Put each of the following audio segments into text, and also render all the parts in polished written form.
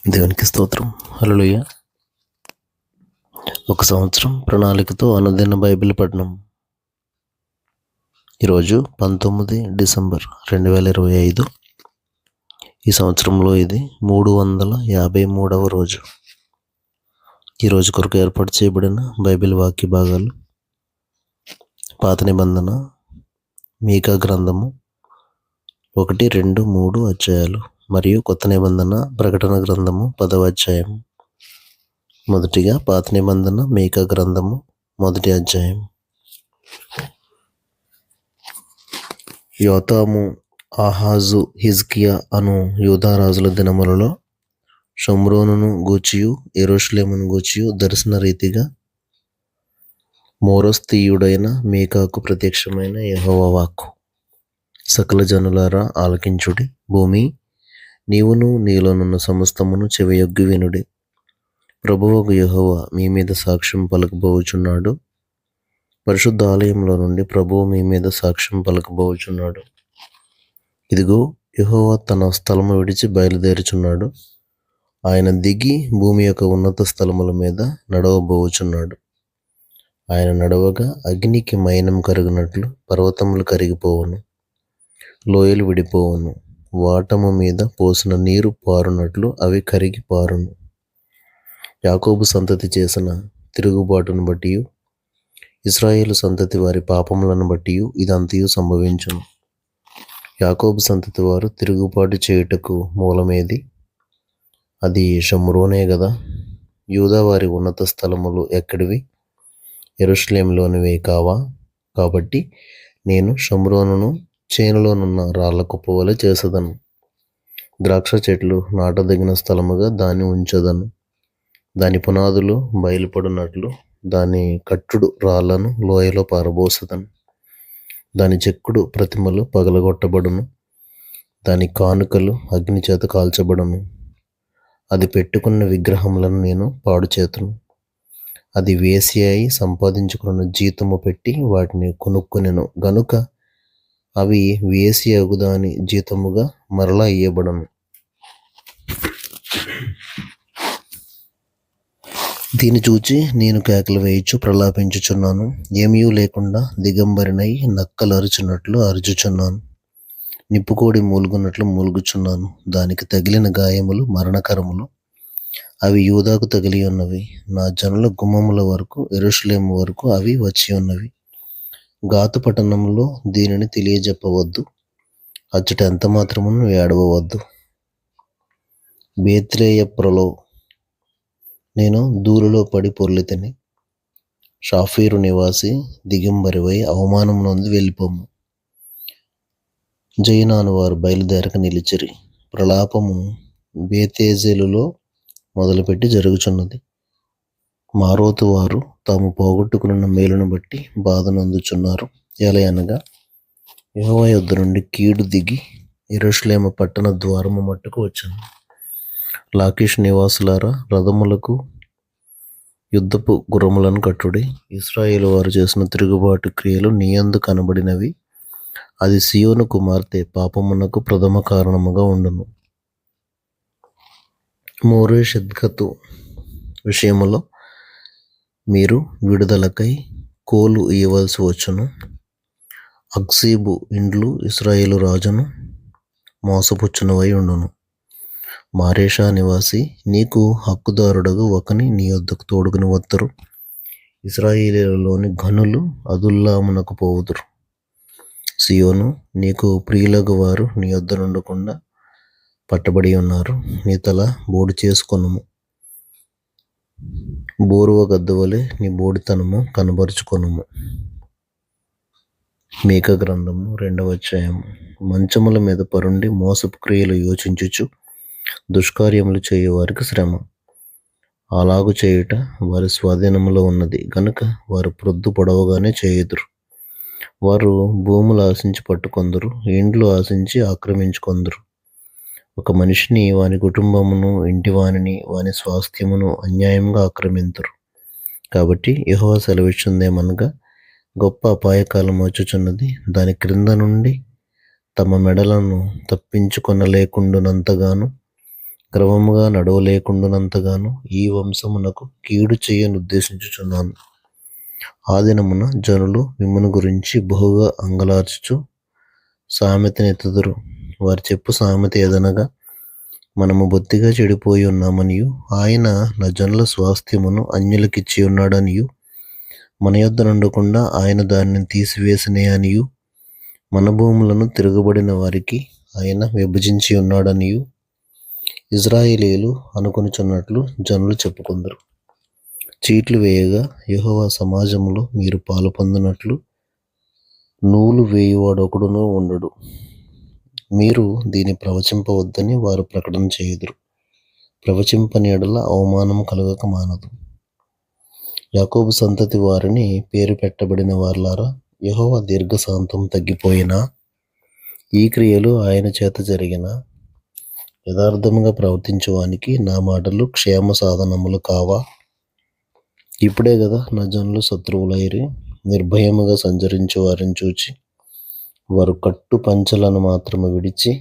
దేవునికి స్తోత్రం. హల్లెలూయా. ఒక సంవత్సరం ప్రణాళికతో అనుదిన బైబిల్ పఠనం. ఈరోజు 19 డిసెంబర్ 2025. ఈ సంవత్సరంలో ఇది 353వ రోజు. ఈరోజు కొరకు ఏర్పాటు చేయబడిన బైబిల్ వాక్య భాగాలు: పాత నిబంధన మీకా గ్రంథము 1, 2, 3 అధ్యాయాలు మరియు కొత్త నిబంధన ప్రకటన గ్రంథము 10వ అధ్యాయం. మొదటిగా పాత నిబంధన మీకా గ్రంథము 1వ అధ్యాయం. యోతాము, ఆహాజు, హిజ్కియా అను యూదారాజుల దినములలో షోమ్రోనును గూర్చియు యెరూషలేమును గూర్చియు దర్శన రీతిగా మోరోస్తీయుడైన మీకాకు ప్రత్యక్షమైన యెహోవా వాక్కు: సకల జనులారా ఆలకించుడి. భూమి నీవును నీలోనున్న సమస్తమును చెవియొగ్గి వినుడి. ప్రభువగు యెహోవా మీ మీద సాక్ష్యం పలకబోచున్నాడు. పరిశుద్ధ ఆలయంలో నుండి ప్రభువు మీ మీద సాక్ష్యం పలకబోచున్నాడు. ఇదిగో, యెహోవా తన స్థలము విడిచి బయలుదేరుచున్నాడు. ఆయన దిగి భూమి యొక్క ఉన్నత స్థలముల మీద నడవబోచున్నాడు. ఆయన నడవగా అగ్నికి మైనం కరిగినట్లు పర్వతములు కరిగిపోవును, లోయలు విడిపోవును. వాటము మీద పోసిన నీరు పారునట్లు అవి కరిగి పారును. యాకోబు సంతతి చేసిన తిరుగుబాటును బట్టియు ఇశ్రాయేలు సంతతి వారి పాపములను బట్టియు ఇదంతయు సంభవించును. యాకోబు సంతతి వారు తిరుగుబాటు చేయుటకు మూలమేది? అది షోమ్రోనే గదా. యూదా వారి ఉన్నత స్థలములు ఎక్కడివి? యెరూషలేములోనివే కావా? కాబట్టి నేను షోమ్రోనును చేనులోనున్న రాళ్ల కుప్పవలె చేసెదను. ద్రాక్ష చెట్లు నాటదగిన స్థలముగా దాన్ని ఉంచెదను. దాని పునాదులు బయలుపడినట్లు దాని కట్టుడు రాళ్లను లోయలో పారబోసెదను. దాని చెక్కుడు ప్రతిమలు పగలగొట్టబడును, దాని కానుకలు అగ్నిచేత కాల్చబడును. అది పెట్టుకున్న విగ్రహములను నేను పాడు చేతును. అది వేశ్య అయి సంపాదించుకున్న జీతము పెట్టి వాటిని కొనుక్కొనెను గనుక అవి వేశ్య అగుదాని జీతముగా మరలా ఇయ్యబడను. దీన్ని చూచి నేను కేకలు వేయుచు ప్రలాపించుచున్నాను. ఏమీ లేకుండా దిగంబరినై నక్కలు అరుచున్నట్లు అరుచుచున్నాను. నిప్పుకోడి మూలుగున్నట్లు మూలుగుచున్నాను. దానికి తగిలిన గాయములు మరణకరములు. అవి యూదాకు తగిలి ఉన్నవి. నా జనుల గుమ్మముల వరకు, యెరూషలేము వరకు అవి వచ్చి ఉన్నవి. గాతు పట్టణంలో దీనిని తెలియజెప్పవద్దు, అచ్చట ఎంత మాత్రమును ఏడవవద్దు. బేత్లేయప్రలో నేను ధూళిలో పడి పొర్లితిని. షాఫీరు నివాసి, దిగంబరివై అవమానం నొంది వెళ్ళిపోము. జయనాను వారు బయలుదేరక నిలిచిరి. ప్రలాపము బేతేజేలులో మొదలుపెట్టి జరుగుచున్నది. మారోతు వారు తాము పోగొట్టుకున్న మేలును బట్టి బాధనందుచున్నారు. ఎలయనగా యెహోవా యొద్ద నుండి కీడు దిగి యెరూషలేము పట్టణ ద్వారము మట్టుకు వచ్చాను. లాకీషు నివాసులారా, రథములకు యుద్ధపు గుర్రములను కట్టుడి. ఇశ్రాయేలు వారు చేసిన తిరుగుబాటు క్రియలు నీయందు కనబడినవి. అది సియోను కుమార్తె పాపమునకు ప్రథమ కారణముగా ఉండును. మోరెషెద్కతు విషయములో మీరు విడుదలకై కోలు ఇయ్యవలసి వచ్చును. అక్సీబు ఇండ్లు ఇశ్రాయేలు రాజును మోసపుచ్చునవై ఉండును. మారేషా నివాసి, నీకు హక్కుదారుడగు ఒకని నీ యొద్దకు తోడుకుని వత్తరు. ఇశ్రాయేలులోని ఘనులు అదుల్లామునకు పోవుదురు. సియోను, నీకు ప్రియులగు వారు నీ యొద్ద నుండకుండా పట్టబడి ఉన్నారు. నీ తల బోడి చేసుకొనుము. బోరువ గద్దవలే నీ బోడితనము కనబరుచుకొనుము. మీకా గ్రంథము 2వ అధ్యాయం. మంచముల మీద పరుండి మోసపు క్రియలు యోచించుచు దుష్కార్యములు చేయువారికి శ్రమ. అలాగు చేయుట వారి స్వాధీనములో ఉన్నది గనుక వారు ప్రొద్దు పొడవగానే చేయుదురు. వారు భూములు ఆశించి పట్టుకొందురు, ఇండ్లు ఆశించి ఆక్రమించుకొందురు. ఒక మనిషిని, వాని కుటుంబమును, ఇంటివానిని, వాని స్వాస్థ్యమును అన్యాయంగా ఆక్రమింతురు. కాబట్టి యెహోవా సెలవిచ్చుందేమనగా, గొప్ప అపాయకాలం వచ్చుచున్నది. దాని క్రింద నుండి తమ మెడలను తప్పించుకొనలేకుండునంతగాను క్రమముగా నడవలేకుండానంతగాను ఈ వంశమునకు కీడు చేయనుద్దేశించుచున్నాను. ఆ దినమున జనులు మిమ్మును గురించి బహుగా అంగలార్చుచు సామెతనెత్తుదురు. వారు చెప్పు సామెత ఏదనగా, మనము బొత్తిగా చెడిపోయి ఉన్నామనియు, ఆయన నా జనుల స్వాస్థ్యమును అన్యులకిచ్చి ఉన్నాడనియు, మన యొద్ద నుండకుండా ఆయన దానిని తీసివేసినే అనియు, మన భూములను తిరగబడిన వారికి ఆయన విభజించి ఉన్నాడనియు ఇజ్రాయేలీయులు అనుకొనుచున్నట్లు జనులు చెప్పుకొందురు. చీట్లు వేయగా యెహోవా సమాజములో మీరు పాలు పొందినట్లు నూలు వేయువాడొకడునూ ఉండడు. మీరు దీన్ని ప్రవచింపవద్దని వారు ప్రకటన చేయుదురు. ప్రవచింపని ఎడల అవమానము కలగక మానదు. యాకోబు సంతతి వారిని పేరు పెట్టబడిన వారలారా, యెహోవా దీర్ఘశాంతం తగ్గిపోయినా, ఈ క్రియలు ఆయన చేత జరిగిన యథార్థముగా ప్రవర్తించువానికి నా మాటలు క్షేమ సాధనములు కావా? ఇప్పుడే కదా నా జనులు శత్రువులైరి నిర్భయముగా సంచరించు వారిని చూచి, వారు కట్టు పంచెలను మాత్రము విడిచి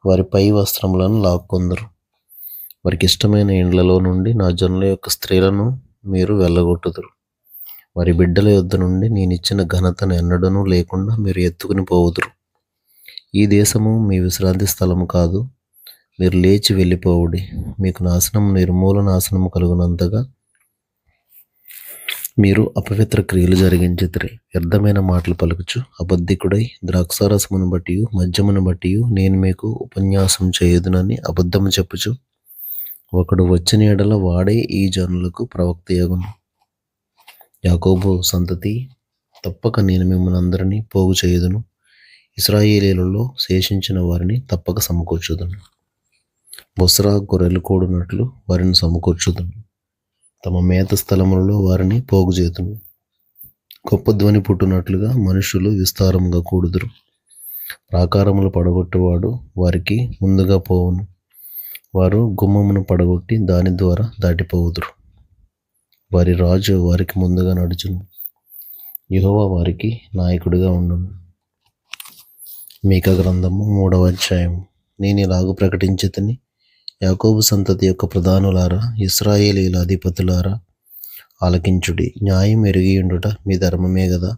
వారి పై వస్త్రములను లాక్కొందరు. వారికి ఇష్టమైన ఇండ్లలో నుండి నా జనుల యొక్క స్త్రీలను మీరు వెళ్ళగొట్టుదురు. వారి బిడ్డల యొద్ద నుండి నేనిచ్చిన ఘనతను ఎన్నడనూ లేకుండా మీరు ఎత్తుకుని పోవుదురు. ఈ దేశము మీ విశ్రాంతి స్థలము కాదు. మీరు లేచి వెళ్ళిపోవుడి. మీకు నాశనం నిర్మూల నాశనము కలుగునంతగా మీరు అపవిత్ర క్రియలు జరిగించితిరి. వ్యర్థమైన మాటలు పలుకుచు అబద్ధికుడై ద్రాక్షారసమును బట్టి మద్యమును బట్టి నేను మీకు ఉపన్యాసం చేయుదునని అబద్ధము చెప్పుచు ఒకడు వచ్చిన ఎడల వాడే ఈ జనులకు ప్రవక్తయగును. యాకోబు సంతతి, తప్పక నేను మిమ్మల్ని అందరినీ పోగు చేయుదును. ఇశ్రాయేలీయులలో శేషించిన వారిని తప్పక సమకూర్చుదును. బొస్రా గొర్రెలు కూడినట్లు వారిని సమకూర్చుదును. తమ మేత స్థలములలో వారిని పోగు చేతును. గొప్ప ధ్వని పుట్టునట్లుగా మనుషులు విస్తారముగా కూడుదురు. ప్రాకారములు పడగొట్టువాడు వారికి ముందుగా పోవును. వారు గుమ్మమును పడగొట్టి దాని ద్వారా దాటిపోవుదురు. వారి రాజు వారికి ముందుగా నడుచును. యెహోవా వారికి నాయకుడిగా ఉండును. మీకా గ్రంథము 3వ అధ్యాయం. నేను ఇలాగు ప్రకటించితిని, యాకోబు సంతతి యొక్క ప్రధానులారా, ఇశ్రాయేలీయుల అధిపతులారా, ఆలకించుడి. న్యాయం ఎరిగియుండుట మీ ధర్మమే గదా.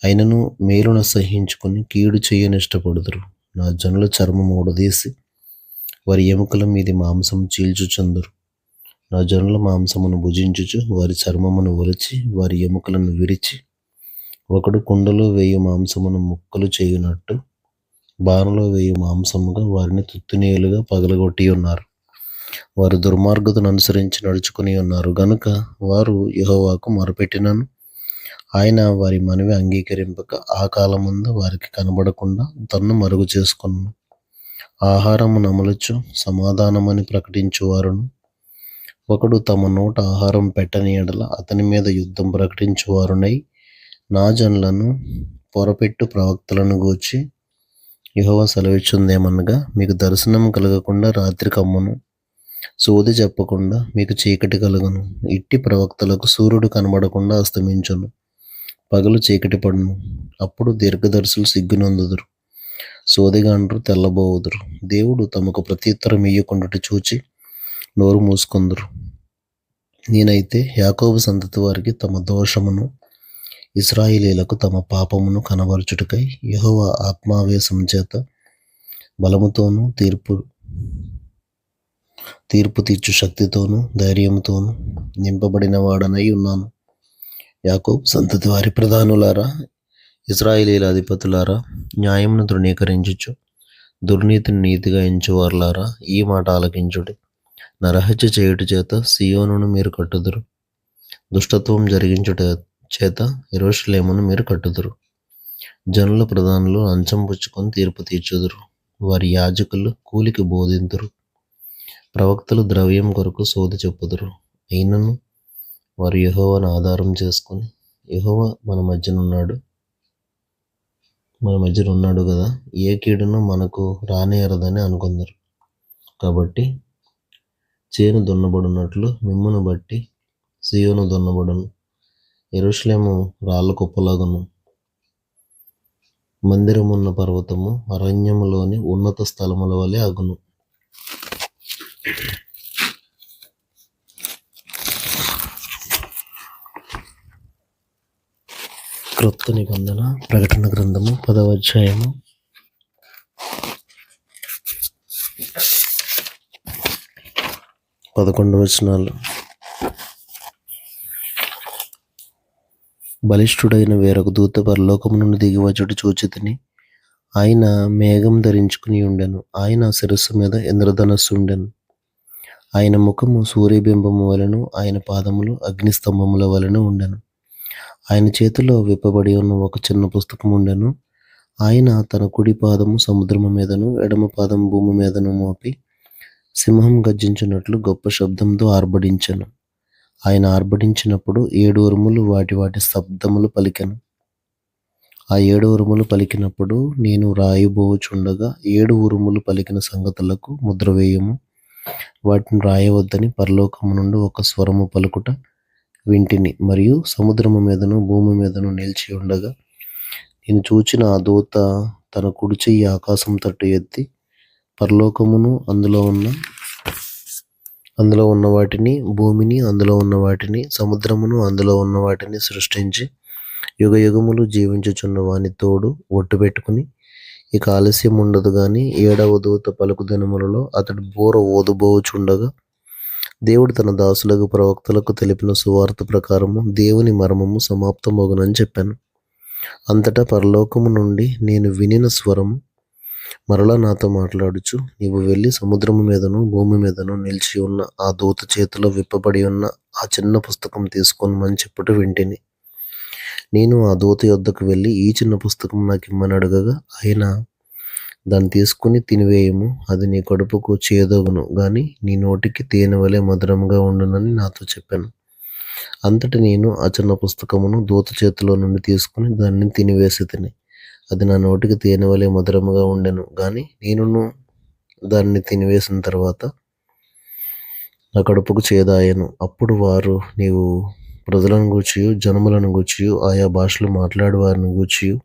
అయినను మేలును సహించుకుని కీడు చేయనిష్టపడుదురు. నా జనుల చర్మము ఊడదీసి వారి ఎముకల మీది మాంసము చీల్చుచుందురు. నా జనుల మాంసమును భుజించుచు వారి చర్మమును ఒలిచి వారి ఎముకలను విరిచి, ఒకడు కుండలో వేయు మాంసమును ముక్కలు చేయునట్టు బాణలో వేయు మాంసముగా వారిని తుత్తునీయులుగా పగలగొట్టి ఉన్నారు. వారు దుర్మార్గతను అనుసరించి నడుచుకుని ఉన్నారు గనుక వారు యెహోవాకు మొరపెట్టినను ఆయన వారి మనవి అంగీకరింపక ఆ కాలముందు వారికి కనబడకుండా తన్ను మరుగు చేసుకును. ఆహారము నమలుచు సమాధానమని ప్రకటించువారును, ఒకడు తమ నోట ఆహారం పెట్టని ఎడల అతని మీద యుద్ధం ప్రకటించువారునై నా జనులను పొరపెట్టు ప్రవక్తలను గూర్చి యెహోవా సెలవిచ్చుందేమనగా, మీకు దర్శనం కలగకుండా రాత్రి కమ్మును, సోది చెప్పకుండా మీకు చీకటి కలుగును. ఇట్టి ప్రవక్తలకు సూర్యుడు కనబడకుండా అస్తమించును, పగలు చీకటి పడును. అప్పుడు దీర్ఘదర్శులు సిగ్గునందుదురు, సోదిగాండ్రు తెల్లబోవుదురు. దేవుడు తమకు ప్రత్యుత్తరం ఇయ్యకుండుట చూచి నోరు మూసుకొందురు. నేనైతే యాకోబు సంతతి వారికి తమ దోషమును, ఇశ్రాయేలీయులకు తమ పాపమును కనబరచుటకై యెహోవా ఆత్మావేశం చేత బలముతోనూ తీర్పు తీర్చు శక్తితోనూ ధైర్యముతోనూ నింపబడిన వాడనై ఉన్నాను. యాకోబు సంతతి వారి ప్రధానులారా, ఇశ్రాయేలీయుల అధిపతులారా, న్యాయమును తృణీకరించుచు దుర్నీతిని నీతిగా ఎంచువారులారా, ఈ మాట ఆలకించుడి. నరహత్య చేయుట చేత సియోనును మీరు కట్టుదురు, దుష్టత్వం జరిగించుట చేత యెరూషలేమును మీరు కట్టుదురు. జనుల ప్రధానులు లంచం పుచ్చుకొని తీర్పు తీర్చుదురు. వారి యాజకులు కూలికి బోధింతురు. ప్రవక్తలు ద్రవ్యం కొరకు సోది చెప్పుదురు. అయినను వారు యెహోవాను ఆధారం చేసుకుని, యెహోవా మన మధ్యన ఉన్నాడు కదా, ఏ కీడును మనకు రానేరదని అనుకుందరు. కాబట్టి చేను దున్నబడినట్లు మిమ్మును బట్టి సియోను దున్నబడును, యెరూషలేము రాళ్ళ కుప్పలాగును. మందిరమున్న పర్వతము అరణ్యములోని ఉన్నత స్థలముల వలె అగును. క్రొత్త నిబంధన ప్రకటన గ్రంథము 10వ అధ్యాయము 11 వచనాలు. బలిష్ఠుడైన వేరొక దూత పరలోకము నుండి దిగివచ్చుట చూచితిని. ఆయన మేఘం ధరించుకుని ఉండెను. ఆయన శిరస్సు మీద ఇంద్రధనస్సు ఉండెను. ఆయన ముఖము సూర్యబింబము వలెను, ఆయన పాదములు అగ్నిస్తంభముల వలెను ఉండెను. ఆయన చేతిలో విప్పబడి ఉన్న ఒక చిన్న పుస్తకం ఉండెను. ఆయన తన కుడి పాదము సముద్రము మీదను ఎడమ పాదము భూమి మీదను మోపి సింహం గర్జించినట్లు గొప్ప శబ్దంతో ఆర్భటించెను. ఆయన ఆర్భటించినప్పుడు 7 ఉరుములు వాటి వాటి శబ్దములు పలికెను. ఆ 7 ఉరుములు పలికినప్పుడు నేను రాయబోచుండగా 7 ఉరుములు పలికిన సంగతులకు ముద్ర వేయము, వాటిని రాయవద్దని పరలోకము నుండి ఒక స్వరము పలుకుట వింటిని. మరియు సముద్రము మీదను భూమి మీదను నిలిచి ఉండగా నేను చూచిన ఆ దూత తన కుడి చెయ్యి ఆకాశం తట్టు ఎత్తి పరలోకమును అందులో ఉన్న వాటిని, భూమిని అందులో ఉన్న వాటిని, సముద్రమును అందులో ఉన్న వాటిని సృష్టించి యుగయుగములు జీవించుచున్న వాని తోడు ఒట్టు పెట్టుకుని, ఇక ఆలస్యం ఉండదు గాని 7వ దూత పలుకు దినములలో అతడు బూర ఊదబోచుండగా దేవుడు తన దాసులకు ప్రవక్తలకు తెలిపిన సువార్త ప్రకారము దేవుని మర్మము సమాప్తమగునని చెప్పాను. అంతటా పరలోకము నుండి నేను వినిన స్వరము మరలా నాతో మాట్లాడుచు, నీవు వెళ్ళి సముద్రము మీదను భూమి మీదను నిలిచి ఉన్న ఆ దూత చేతిలో విప్పబడి ఉన్న ఆ చిన్న పుస్తకం తీసుకొనమని చెప్పుట వింటిని. నేను ఆ దూత యొద్దకు వెళ్ళి ఈ చిన్న పుస్తకం నాకు ఇమ్మని అడగగా ఆయన దాన్ని తీసుకుని తినివేయము, అది నీ కడుపుకు చేదగును గాని నీ నోటికి తేనె వలె మధురంగా ఉండునని నాతో చెప్పాను. అంతటి నేను ఆ చిన్న పుస్తకమును దూత చేతిలో నుండి తీసుకుని దాన్ని తినివేసి తిని, అది నా నోటికి తేనె వలె మధురముగా ఉండెను గాని నేను దాన్ని తినివేసిన తర్వాత నా కడుపుకు చేదాయను. అప్పుడు వారు, నీవు ప్రజలను గూర్చియు జనములను గూర్చియు ఆయా భాషలు మాట్లాడు వారిని గూర్చియు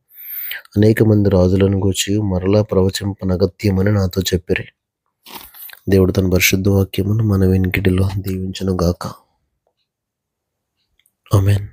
అనేక మంది రాజులను గూర్చియు మరలా ప్రవచింపనగత్యమని నాతో చెప్పిరి. దేవుడు తన పరిశుద్ధ వాక్యమును మన వెనుకిడిలో దీవించును గాక. ఆమేన్.